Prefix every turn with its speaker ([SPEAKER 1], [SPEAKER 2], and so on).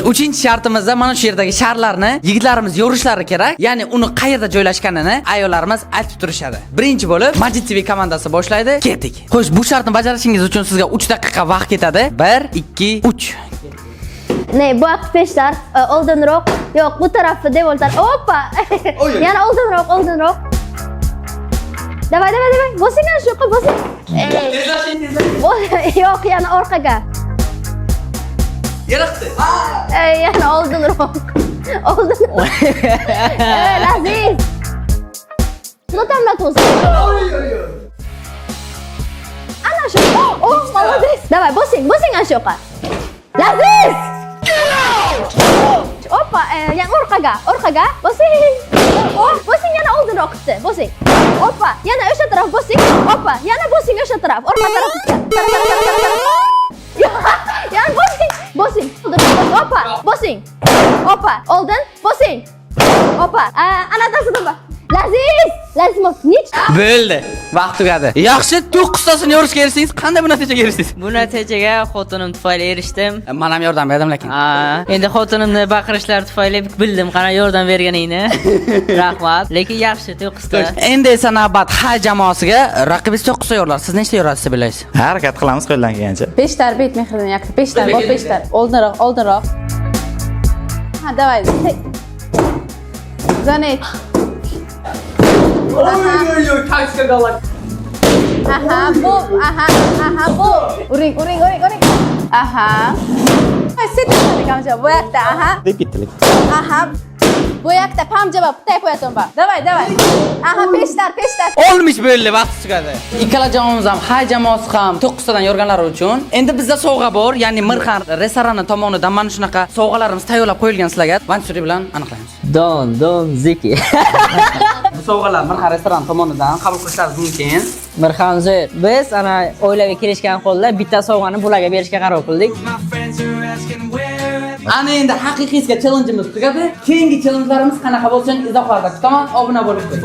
[SPEAKER 1] Uchinchi shartimizda mana shu yerdagi sharlarni yigitlarimiz yorishlari kerak. Ya'ni uni qayerda joylashganini ayollarimiz aytib turishadi. Birinchi bo'lib Majid TV komandasi boshlaydi. Ketdik. Xo'sh, bu shartni bajarishingiz uchun sizga 3 daqiqa vaqt ketadi. 1, 2, 3.
[SPEAKER 2] Ne, bu arkadaşlar oldunroq. Yok, bu tarafı devol taraf. Hoppa. Yani oldunroq. Davay. Bosing shu yoqqa, bosing. Yo'q, yani orqaga.
[SPEAKER 1] Yaraktı.
[SPEAKER 2] Yani oldunroq. Laziz. Lotamlat olsun. Ana şu. Oh, молодец. Давай, bosing shu yoqqa. Laziz. Hoppa, yani orqaga. Bosing. Oh, bosing yana oldunroqda. Bosing. Hoppa, yana o'sha taraf bosing. Hoppa, yana bosing o'sha taraf. Orqa tarafga. Yani bosing. Hoppa, bosing. Hoppa, oldin, bosing. Hoppa. Anadasida bor. Laziz niç?
[SPEAKER 1] Bo'ldi. Vaqt tugadi. Yaxshi, 9tasini yorishga erishsangiz, qanday bu natijaga erishsiz?
[SPEAKER 3] Bu natijaga xotinim tufayli erishdim.
[SPEAKER 1] Men ham yordam berdim lekin.
[SPEAKER 3] Endi xotinimni baqirishlari tufayli bildim qana yordam berganingni. Rahmat. Lekin yaxshi 9ta.
[SPEAKER 1] Endi esa navbat H jamoasiga. Raqibingiz 9ta yorlar. Siz nechta yorasiz deb bilaysiz?
[SPEAKER 4] Harakat qilamiz qo'ldan kelgancha.
[SPEAKER 5] 5 tarbiyat mehridan yakti. 5 tar, bor 5 tar. Oldinroq. Ha, давай. Zanet.
[SPEAKER 1] Kaçta qalak.
[SPEAKER 5] Bu. Uring. Aha. Sit kamcha, bu yoqda, aha.
[SPEAKER 4] Deb ketdik.
[SPEAKER 5] Aha. Bu yoqda pamjaba, bitta qo'yasan bor. Davay. Aha, 5 tar.
[SPEAKER 1] Olmuş bo'ldi, vaqt tugadi. Ikkala jamoamiz ham H jamoasi ham 9tadan yorganlar uchun. Endi bizda sovg'a bor, ya'ni Mirxan restorani tomonidan mana shunaqa sovg'alarimiz tayyorlab qo'yilgan sizlarga. Vansuri bilan aniqlaymiz.
[SPEAKER 3] Don Ziki.
[SPEAKER 1] Bu sovg'alar Mirxan restorani tomonidan qabul qilishlaringiz mumkin.
[SPEAKER 3] Mirxan Zo'r. Biz ana o'ylavga kelishgan holda bitta sovg'ani bularga berishga qaror qildik.
[SPEAKER 1] Ana endi haqiqiysiga challenge'imiz tugadi. Keyingi challenge'larimiz qanaqa bo'lsin izohlarda kutaman. Obuna bo'lib qo'ying.